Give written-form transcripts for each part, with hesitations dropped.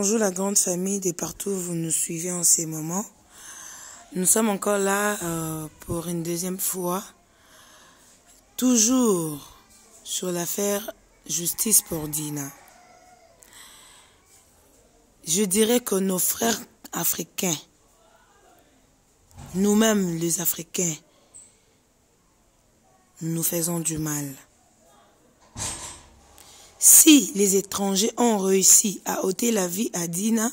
Bonjour la grande famille de partout où vous nous suivez en ces moments. Nous sommes encore là pour une deuxième fois, toujours sur l'affaire justice pour Dina. Je dirais que nos frères africains, nous-mêmes les Africains, nous faisons du mal. Si les étrangers ont réussi à ôter la vie à Dina,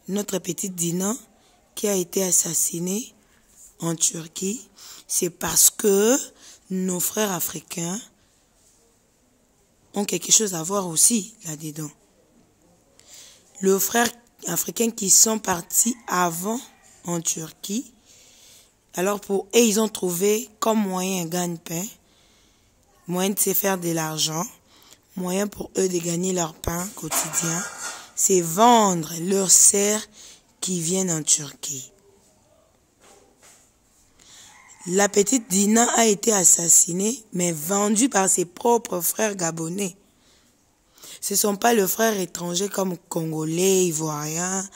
notre petite Dina, qui a été assassinée en Turquie, c'est parce que nos frères africains ont quelque chose à voir aussi là-dedans. Les frères africains qui sont partis avant en Turquie, alors pour eux, ils ont trouvé comme moyen de gagne-pain, moyen de se faire de l'argent, moyen pour eux de gagner leur pain quotidien, c'est vendre leurs sœurs qui viennent en Turquie. La petite Dina a été assassinée, mais vendue par ses propres frères gabonais. Ce ne sont pas les frères étrangers comme Congolais, Ivoiriens,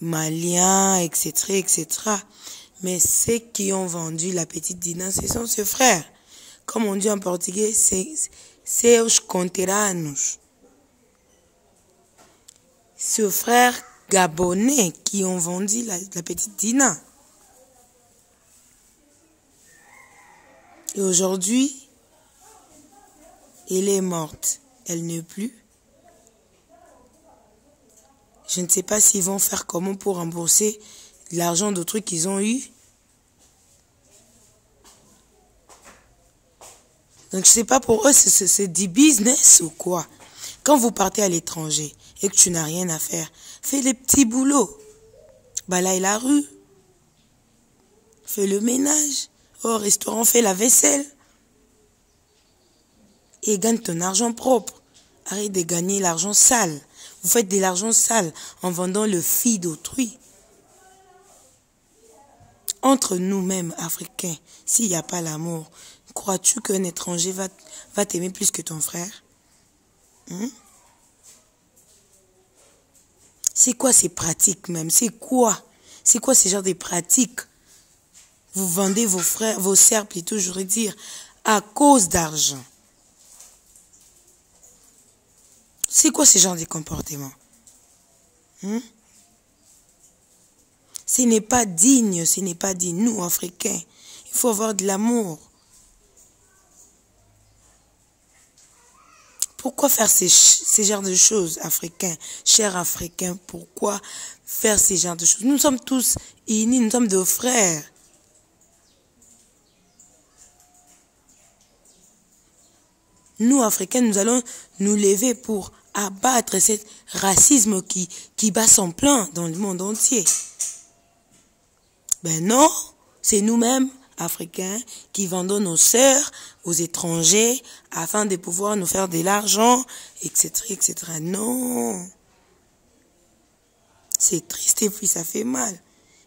Maliens, etc., etc. Mais ceux qui ont vendu la petite Dina, ce sont ses frères. Comme on dit en portugais, c'est os conteranos. Ces frères gabonais qui ont vendu la petite Dina. Et aujourd'hui, elle est morte. Elle n'est plus. Je ne sais pas s'ils vont faire comment pour rembourser l'argent d'autrui qu'ils ont eu. Donc, je ne sais pas pour eux, c'est du business ou quoi. Quand vous partez à l'étranger et que tu n'as rien à faire, fais les petits boulots. Balaye la rue. Fais le ménage. Au restaurant, fais la vaisselle. Et gagne ton argent propre. Arrête de gagner l'argent sale. Vous faites de l'argent sale en vendant le fille d'autrui. Entre nous-mêmes, Africains, s'il n'y a pas l'amour, crois-tu qu'un étranger va t'aimer plus que ton frère? C'est quoi ces pratiques même? C'est quoi ce genre de pratiques? Vous vendez vos frères, vos sœurs plutôt, je voudrais dire, à cause d'argent. C'est quoi ce genre de comportement? Ce n'est pas digne, ce n'est pas digne. Nous, Africains, il faut avoir de l'amour. Pourquoi faire ces genres de choses, Africains, chers Africains? Pourquoi faire ces genres de choses? Nous sommes tous unis, nous sommes deux frères. Nous, Africains, nous allons nous lever pour abattre ce racisme qui bat son plein dans le monde entier. Ben non, c'est nous-mêmes, Africains, qui vendons nos sœurs aux étrangers afin de pouvoir nous faire de l'argent, etc., etc. Non. C'est triste et puis ça fait mal.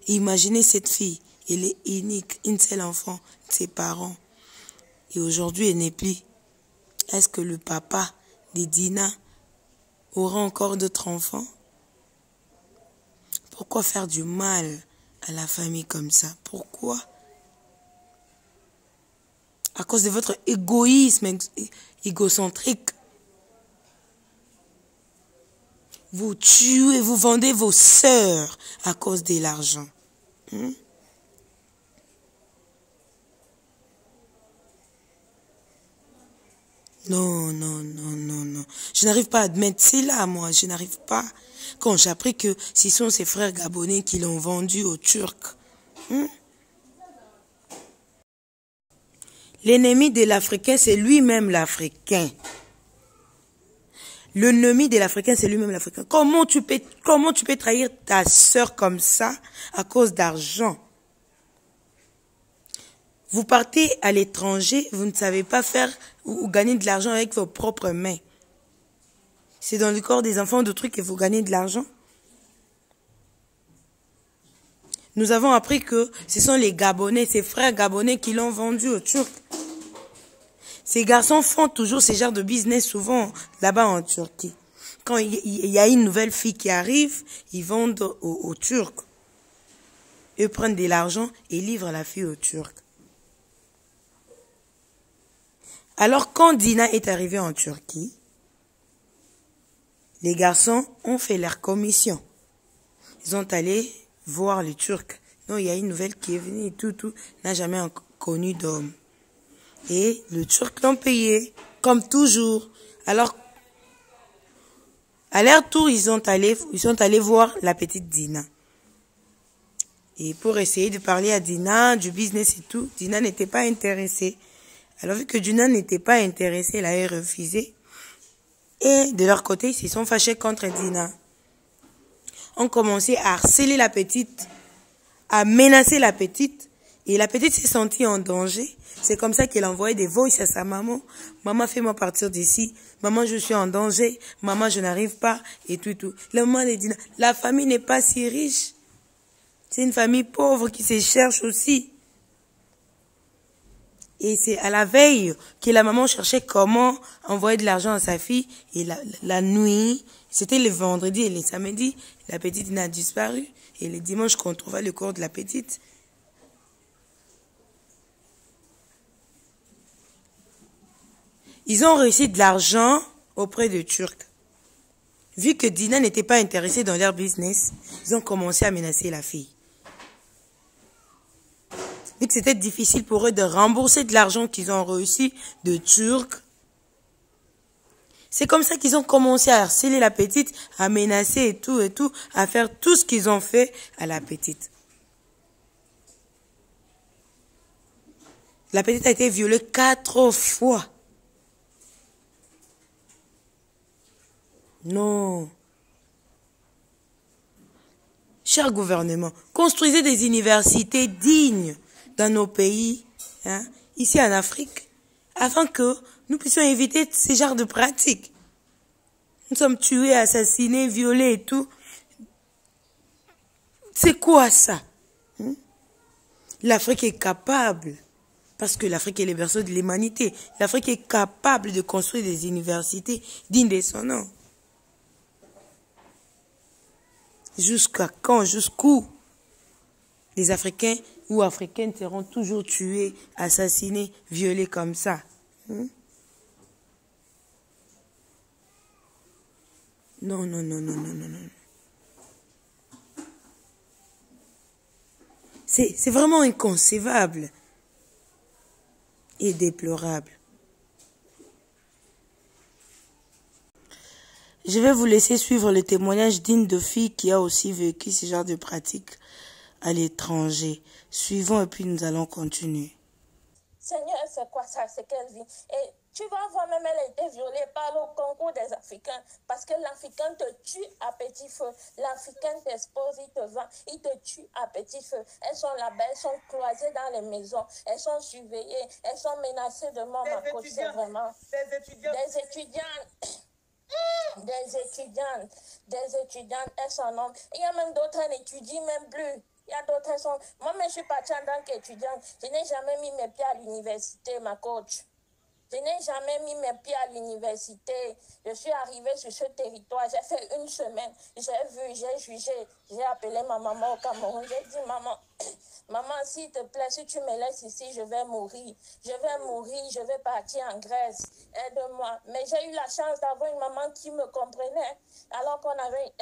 Imaginez cette fille, elle est unique, une seule enfant de ses parents. Et aujourd'hui, elle n'est plus. Est-ce que le papa de Dina aura encore d'autres enfants? Pourquoi faire du mal à la famille comme ça? Pourquoi? À cause de votre égoïsme égocentrique. Vous tuez, vous vendez vos sœurs à cause de l'argent. Non, non, non, non, non. Je n'arrive pas à admettre cela, moi. Je n'arrive pas. Quand j'ai appris que ce sont ses frères gabonais qui l'ont vendu aux Turcs. L'ennemi de l'Africain, c'est lui-même l'Africain. L'ennemi de l'Africain, c'est lui-même l'Africain. Comment tu peux trahir ta sœur comme ça à cause d'argent? Vous partez à l'étranger, vous ne savez pas faire ou gagner de l'argent avec vos propres mains. C'est dans le corps des enfants d'autrui que vous gagnez de l'argent. Nous avons appris que ce sont les Gabonais, ces frères Gabonais qui l'ont vendu aux Turcs. Ces garçons font toujours ce genre de business souvent là-bas en Turquie. Quand il y a une nouvelle fille qui arrive, ils vendent aux Turcs. Eux prennent de l'argent et livrent la fille aux Turcs. Alors, quand Dina est arrivée en Turquie, les garçons ont fait leur commission. Ils sont allés voir les Turcs. Non, il y a une nouvelle qui est venue et tout, n'a jamais connu d'homme. Et les Turcs l'ont payé, comme toujours. Alors, à leur tour, ils sont allés voir la petite Dina. Et pour essayer de parler à Dina, du business et tout, Dina n'était pas intéressée. Alors, vu que Dina n'était pas intéressée, elle a refusé. Et de leur côté, ils se sont fâchés contre Dina. On commençait à harceler la petite, à menacer la petite. Et la petite s'est sentie en danger. C'est comme ça qu'elle envoyait des voices à sa maman. Maman, fais-moi partir d'ici. Maman, je suis en danger. Maman, je n'arrive pas. Et tout. La maman de Dina, la famille n'est pas si riche. C'est une famille pauvre qui se cherche aussi. Et c'est à la veille que la maman cherchait comment envoyer de l'argent à sa fille. Et la nuit, c'était le vendredi et le samedi, la petite n'a disparu. Et le dimanche, qu'on trouva le corps de la petite. Ils ont reçu de l'argent auprès des Turcs. Vu que Dina n'était pas intéressée dans leur business, ils ont commencé à menacer la fille. Vu que c'était difficile pour eux de rembourser de l'argent qu'ils ont reçu de Turcs, c'est comme ça qu'ils ont commencé à harceler la petite, à menacer et tout, à faire tout ce qu'ils ont fait à la petite. La petite a été violée 4 fois. Non. Cher gouvernement, construisez des universités dignes dans nos pays, hein, ici en Afrique, afin que nous puissions éviter ces genres de pratiques. Nous sommes tués, assassinés, violés et tout. C'est quoi ça? L'Afrique est capable, parce que l'Afrique est le berceau de l'humanité, l'Afrique est capable de construire des universités dignes de son nom. Jusqu'à quand? Jusqu'où? Les Africains ou Africaines seront toujours tués, assassinés, violés comme ça. Non. C'est vraiment inconcevable et déplorable. Je vais vous laisser suivre le témoignage d'une de fille qui a aussi vécu ce genre de pratique à l'étranger. Suivons et puis nous allons continuer. Seigneur, c'est quoi ça? C'est quelle vie? Et tu vas voir, même elle a été violée par le concours des Africains. Parce que l'Africain te tue à petit feu. L'Africain t'expose, il te vend, il te tue à petit feu. Elles sont là-bas, elles sont cloisées dans les maisons. Elles sont surveillées, elles sont menacées de mort, ma coach. C'est vraiment des étudiantes, elles sont nombreuses. Il y a même d'autres, elles n'étudient même plus. Il y a d'autres, elles sont... Moi, je suis partie en tant qu'étudiante. Je n'ai jamais mis mes pieds à l'université, ma coach. Je n'ai jamais mis mes pieds à l'université. Je suis arrivée sur ce territoire. J'ai fait 1 semaine. J'ai vu, j'ai jugé. J'ai appelé ma maman au Cameroun. J'ai dit, maman, maman, s'il te plaît, si tu me laisses ici, je vais mourir. Je vais mourir, je vais partir en Grèce. Aide-moi. Mais j'ai eu la chance d'avoir une maman qui me comprenait. Alors qu'on avait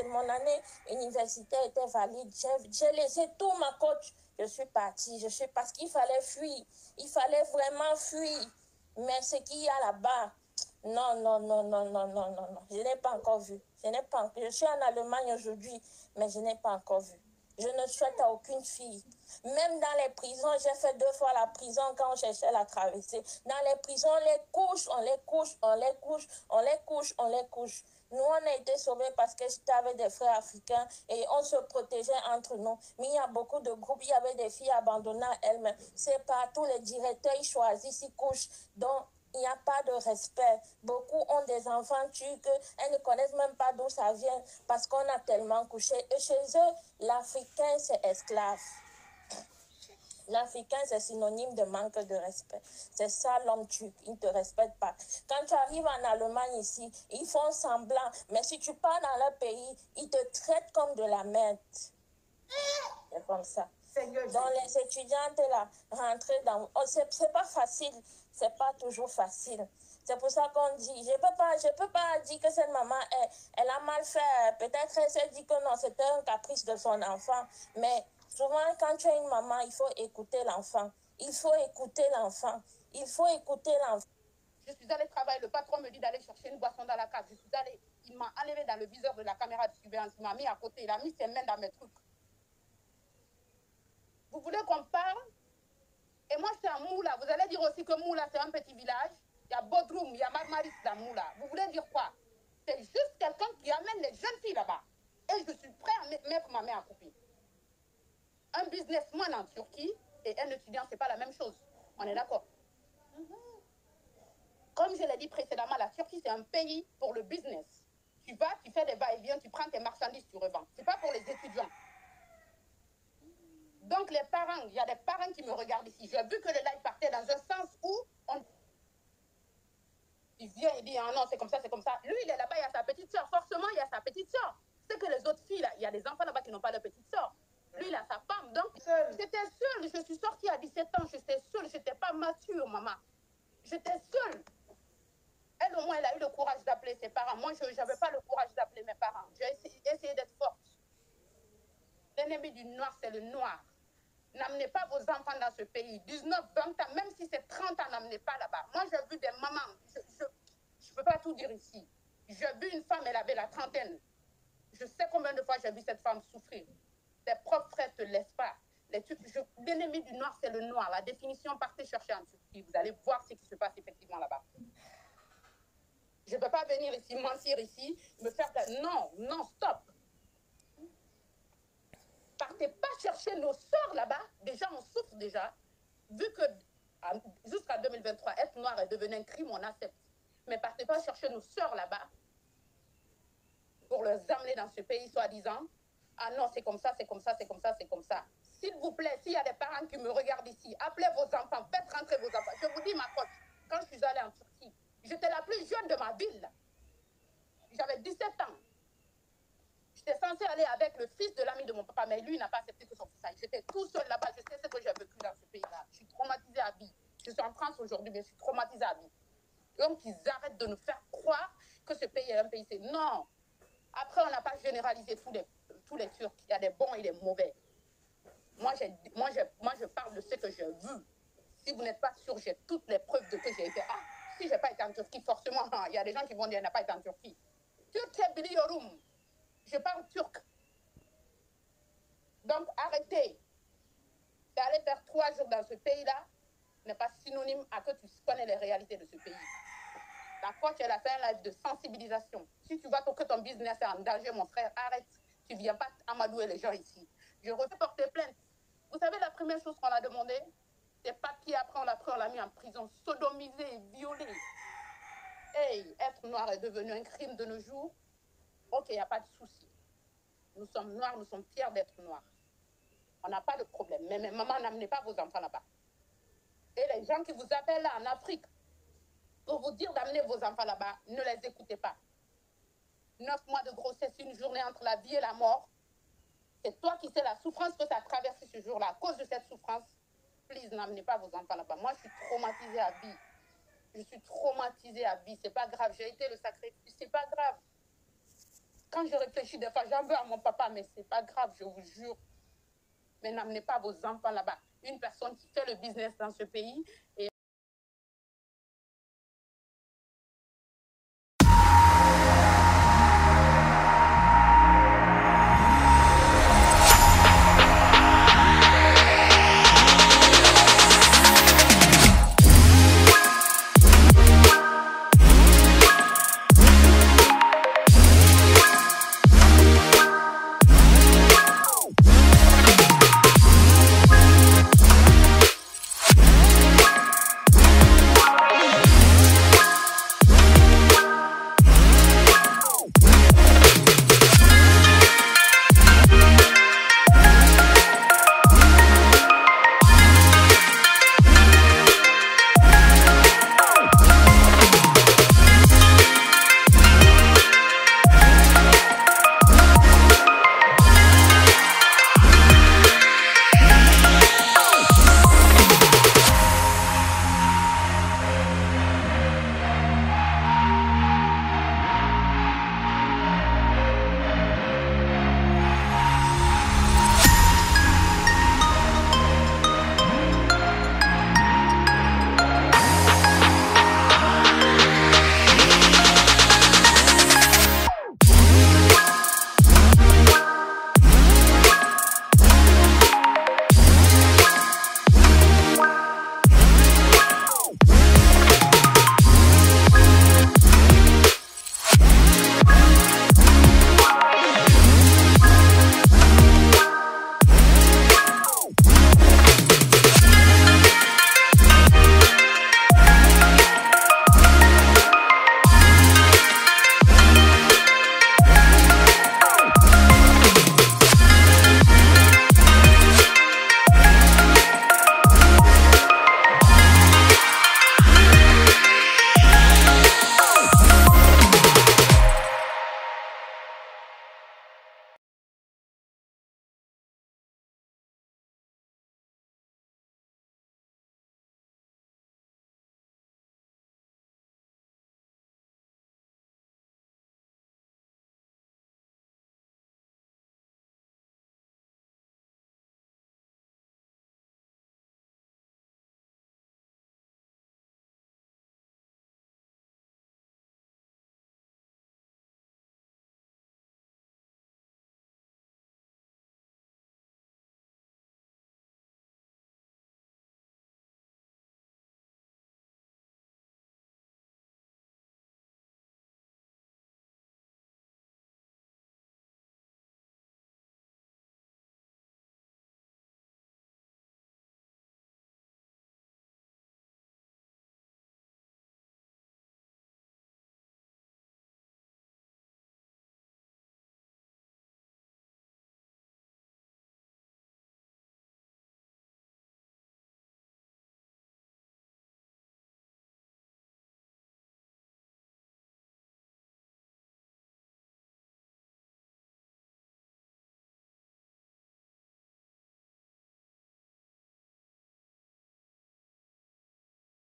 mon année universitaire était valide. J'ai laissé tout, ma coach. Je suis partie. Parce qu'il fallait fuir. Il fallait vraiment fuir. Mais ce qu'il y a là-bas, non. Je n'ai pas encore vu. Je suis en Allemagne aujourd'hui, mais je n'ai pas encore vu. Je ne souhaite à aucune fille. Même dans les prisons, j'ai fait 2 fois la prison quand on cherchait la traversée. Dans les prisons, on les couche. Nous, on a été sauvés parce que j'étais avec des frères africains et on se protégeait entre nous. Mais il y a beaucoup de groupes, il y avait des filles abandonnées à elles-mêmes. C'est partout, les directeurs, ils choisissent, ils couchent. Donc, il n'y a pas de respect. Beaucoup ont des enfants turcs, elles ne connaissent même pas d'où ça vient parce qu'on a tellement couché. Et chez eux, l'Africain, c'est esclave. L'Africain, c'est synonyme de manque de respect. C'est ça l'homme turc, il ne te respecte pas. Quand tu arrives en Allemagne ici, ils font semblant. Mais si tu pars dans leur pays, ils te traitent comme de la merde. C'est comme ça. Donc les étudiantes là, rentrer dans... Oh, c'est pas facile. C'est pas toujours facile. C'est pour ça qu'on dit, je peux pas dire que cette maman, elle a mal fait. Peut-être elle s'est dit que non, c'était un caprice de son enfant. Mais souvent, quand tu es une maman, il faut écouter l'enfant. Il faut écouter l'enfant. Il faut écouter l'enfant. Je suis allée travailler, le patron me dit d'aller chercher une boisson dans la cave. Je suis allée, il m'a enlevé dans le viseur de la caméra de surveillance. Il m'a mis à côté, il a mis ses mains dans mes trucs. Vous voulez qu'on parle? Et moi, j'étais à Moula. Vous allez dire aussi que Moula, c'est un petit village. Il y a Bodrum, il y a Marmaris dans Moula. Vous voulez dire quoi? C'est juste quelqu'un qui amène les jeunes filles là-bas. Et je suis prêt à mettre ma main à couper. Un businessman en Turquie et un étudiant, ce n'est pas la même chose. On est d'accord? Comme je l'ai dit précédemment, la Turquie, c'est un pays pour le business. Tu vas, tu fais des va-et-vient, tu prends tes marchandises, tu revends. Ce n'est pas pour les étudiants. Donc, les parents, il y a des parents qui me regardent ici. J'ai vu que le live partait dans un sens où il vient et dit, ah non, c'est comme ça, c'est comme ça. Lui, il est là-bas, il y a sa petite soeur. Forcément, il y a sa petite soeur. C'est que les autres filles, là, il y a des enfants là-bas qui n'ont pas de petite soeur. Lui, il a sa femme. Donc, j'étais seule. Je suis sortie à 17 ans. J'étais seule. Je n'étais pas mature, maman. J'étais seule. Elle, au moins, elle a eu le courage d'appeler ses parents. Moi, je n'avais pas le courage d'appeler mes parents. J'ai essayé d'être forte. L'ennemi du noir, c'est le noir. N'amenez pas vos enfants dans ce pays. 19, 20 ans, même si c'est 30 ans, n'amenez pas là-bas. Moi, j'ai vu des mamans. Je ne peux pas tout dire ici. J'ai vu une femme, elle avait la trentaine. Je sais combien de fois j'ai vu cette femme souffrir. Tes propres frères ne te laissent pas. L'ennemi du noir, c'est le noir. La définition, partez chercher en Turquie. Vous allez voir ce qui se passe effectivement là-bas. Je ne peux pas venir ici, mentir ici, me faire... Non, non, stop. Partez pas chercher nos sœurs là-bas. Déjà, on souffre déjà. Vu que jusqu'à 2023, être noir est devenu un crime, on accepte. Mais partez pas chercher nos sœurs là-bas pour les amener dans ce pays, soi-disant. Ah non, c'est comme ça, c'est comme ça, c'est comme ça, c'est comme ça. S'il vous plaît, s'il y a des parents qui me regardent ici, appelez vos enfants, faites rentrer vos enfants. Je vous dis, ma coach, quand je suis allée en Turquie, j'étais la plus jeune de ma ville. J'avais 17 ans. J'étais censée aller avec le fils de l'ami de mon papa, mais lui n'a pas accepté que son fils aille. J'étais tout seul là-bas, je sais ce que j'ai vécu dans ce pays-là. Je suis traumatisée à vie. Je suis en France aujourd'hui, mais je suis traumatisée à vie. Donc, ils arrêtent de nous faire croire que ce pays est un pays. Non. Après, on n'a pas généralisé tous les Turcs. Il y a des bons et des mauvais. Moi, je parle de ce que j'ai vu. Si vous n'êtes pas sûr, j'ai toutes les preuves de que j'ai été. Ah, si je n'ai pas été en Turquie, forcément, il y a des gens qui vont dire qu'elle n'a pas été en Turquie. Turquie biliyorum. Je parle turc. Donc, arrêtez d'aller faire 3 jours dans ce pays-là n'est pas synonyme à que tu connais les réalités de ce pays. La coach, elle a fait un live de sensibilisation. Si tu vois que ton business est en danger, mon frère, arrête. Tu ne viens pas amadouer les gens ici. Je refais porter plainte. Vous savez, la première chose qu'on a demandé, c'est papiers. Après, on l'a pris, on l'a mis en prison, sodomisé, violé. Hey, être noir est devenu un crime de nos jours. Ok, il n'y a pas de souci. Nous sommes noirs, nous sommes fiers d'être noirs. On n'a pas de problème. Mais maman, n'amenez pas vos enfants là-bas. Et les gens qui vous appellent là en Afrique pour vous dire d'amener vos enfants là-bas, ne les écoutez pas. 9 mois de grossesse, une journée entre la vie et la mort. C'est toi qui sais la souffrance que tu as traversée ce jour-là. À cause de cette souffrance, please, n'amenez pas vos enfants là-bas. Moi, je suis traumatisée à vie. Je suis traumatisée à vie. C'est pas grave. J'ai été le sacrifice. C'est pas grave. Quand je réfléchis des fois, j'en veux à mon papa, mais c'est pas grave, je vous jure. Mais n'amenez pas vos enfants là-bas. Une personne qui fait le business dans ce pays et